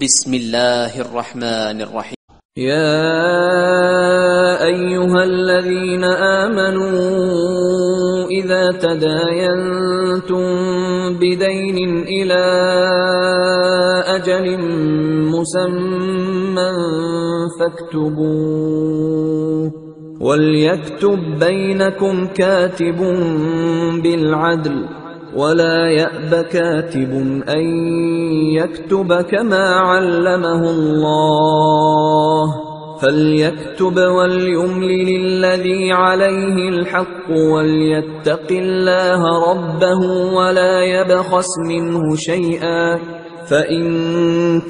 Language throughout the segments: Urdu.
بسم الله الرحمن الرحيم. يا أيها الذين آمنوا إذا تداينتم بدين إلى أجل مسمى فاكتبوه، وليكتب بينكم كاتب بالعدل، ولا يأب كاتب أن يكتب كما علمه الله، فليكتب وليملل الذي عليه الحق وليتق الله ربه ولا يبخس منه شيئا، فإن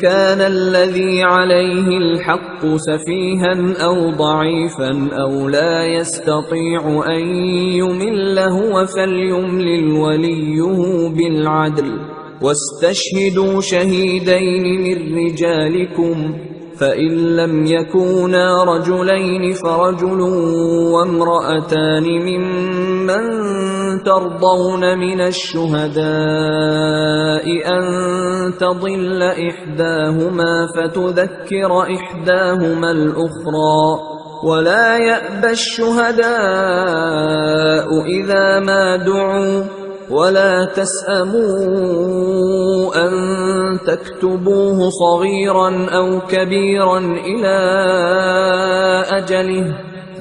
كان الذي عليه الحق سفيها أو ضعيفا أو لا يستطيع أن يمل هو فليملل وليه بالعدل، واستشهدوا شهيدين من رجالكم، فإن لم يكونا رجلين فرجل وامرأتان ممن ترضون من الشهداء أن تضل إحداهما فتذكر إحداهما الأخرى، ولا يأبى الشهداء إذا ما دعوا، ولا تسأموا أن تكتبوه صغيرا أو كبيرا إلى أجله،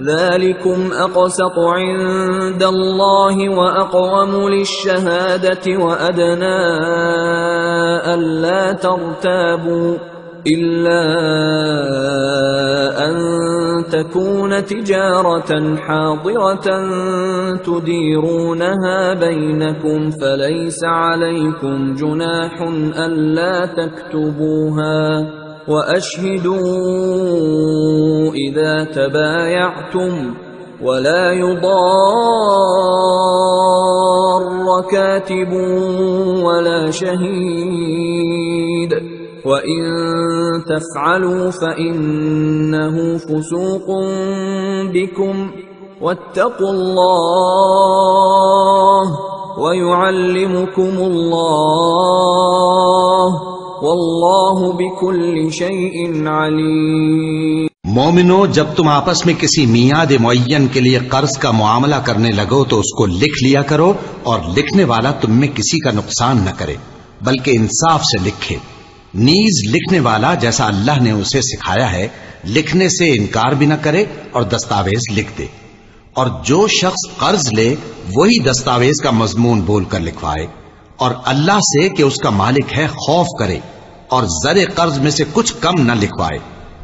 ذلكم أقسط عند الله وأقوم للشهادة وأدنى ألا ترتابوا، إلا أن تكون تجارة حاضرة تديرونها بينكم فليس عليكم جناح ألا تكتبوها، وأشهدوا إذا تبايعتم، ولا يضار كاتب ولا شهيد، وإن تفعلوا فإنه فسوق بكم، واتقوا الله ويعلمكم الله واللہ بکل شیء علیم۔ مومنو، جب تم آپس میں کسی میعاد معین کے لیے قرض کا معاملہ کرنے لگو تو اس کو لکھ لیا کرو، اور لکھنے والا تم میں کسی کا نقصان نہ کرے بلکہ انصاف سے لکھے، نیز لکھنے والا جیسا اللہ نے اسے سکھایا ہے لکھنے سے انکار بھی نہ کرے اور دستاویز لکھ دے، اور جو شخص قرض لے وہی دستاویز کا مضمون بول کر لکھوائے، اور اللہ سے کہ اس کا مالک ہے خوف کرے، اور زر قرض میں سے کچھ کم نہ لکھوائے،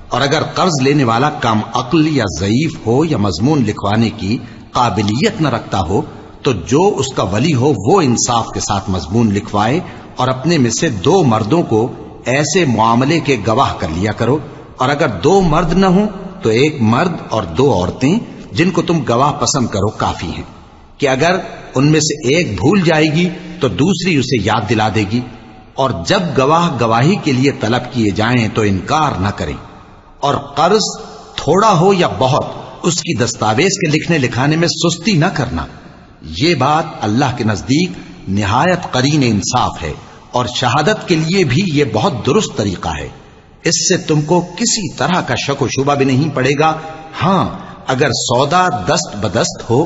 اور اگر قرض لینے والا کم عقل یا ضعیف ہو یا مضمون لکھوانے کی قابلیت نہ رکھتا ہو تو جو اس کا ولی ہو وہ انصاف کے ساتھ مضمون لکھوائے، اور اپنے میں سے 2 مردوں کو ایسے معاملے کے گواہ کر لیا کرو، اور اگر 2 مرد نہ ہوں تو 1 مرد اور 2 عورتیں جن کو تم گواہ پسند کرو کافی ہیں، کہ اگر ان میں سے ایک بھول جائے گی تو دوسری اسے یاد دلا دے گی، اور جب گواہ گواہی کے لیے طلب کیے جائیں تو انکار نہ کریں، اور قرض تھوڑا ہو یا بہت اس کی دستاویز کے لکھنے لکھانے میں سستی نہ کرنا، یہ بات اللہ کے نزدیک نہایت قرین انصاف ہے، اور شہادت کے لیے بھی یہ بہت درست طریقہ ہے، اس سے تم کو کسی طرح کا شک و شبہ بھی نہیں پڑے گا۔ ہاں، اگر سودا دست بدست ہو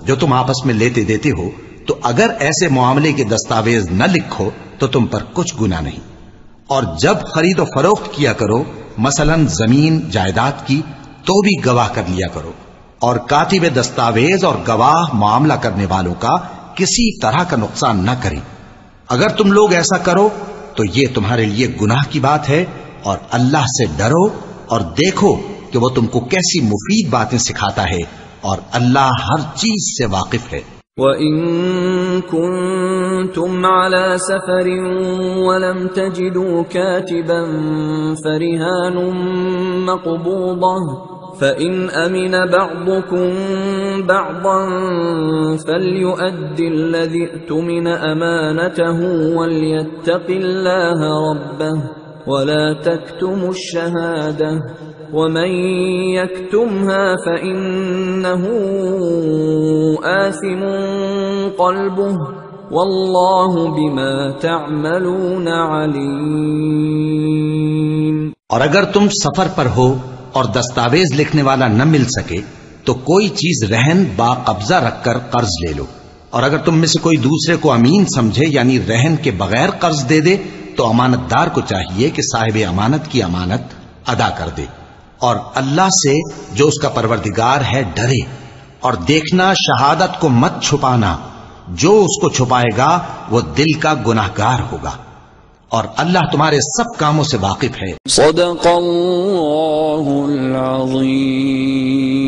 جو تم آپس میں لیتے دیتے ہو تو اگر ایسے معاملے کے دستاویز نہ لکھو تو تم پر کچھ گناہ نہیں، اور جب خرید و فروخت کیا کرو مثلا زمین جائیداد کی تو بھی گواہ کر لیا کرو، اور کاتب دستاویز اور گواہ معاملہ کرنے والوں کا کسی طرح کا نقصان نہ کریں، اگر تم لوگ ایسا کرو تو یہ تمہارے لیے گناہ کی بات ہے، اور اللہ سے ڈرو اور دیکھو کہ وہ تم کو کیسی مفید باتیں سکھاتا ہے، اور اللہ ہر چیز سے واقف ہے۔ وَإِن كُنتُمْ عَلَى سَفَرٍ وَلَمْ تَجِدُوا كَاتِبًا فَرِهَانٌ مَّقْبُوضَةٌ، فَإِنْ أَمِنَ بَعْضُكُمْ بَعْضًا فَلْيُؤَدِّ الَّذِي اؤْتُمِنَ أَمَانَتَهُ وَلْيَتَّقِ اللَّهَ رَبَّهُ وَلَا تَكْتُمُوا الشَّهَادَةَ وَمَن يَكْتُمْهَا فَإِنَّهُ آثِمٌ قَلْبُهُ وَاللَّهُ بِمَا تَعْمَلُونَ عَلِيمٌ۔ اور اگر تم سفر پر ہو اور دستاویز لکھنے والا نہ مل سکے تو کوئی چیز رہن با قبضہ رکھ کر قرض لے لو، اور اگر تم میں سے کوئی دوسرے کو امین سمجھے یعنی رہن کے بغیر قرض دے دے تو امانت دار کو چاہیے کہ صاحب امانت کی امانت ادا کر دے، اور اللہ سے جو اس کا پروردگار ہے ڈرے، اور دیکھنا شہادت کو مت چھپانا، جو اس کو چھپائے گا وہ دل کا گناہگار ہوگا، اور اللہ تمہارے سب کاموں سے واقف ہے۔ صدق اللہ العظیم۔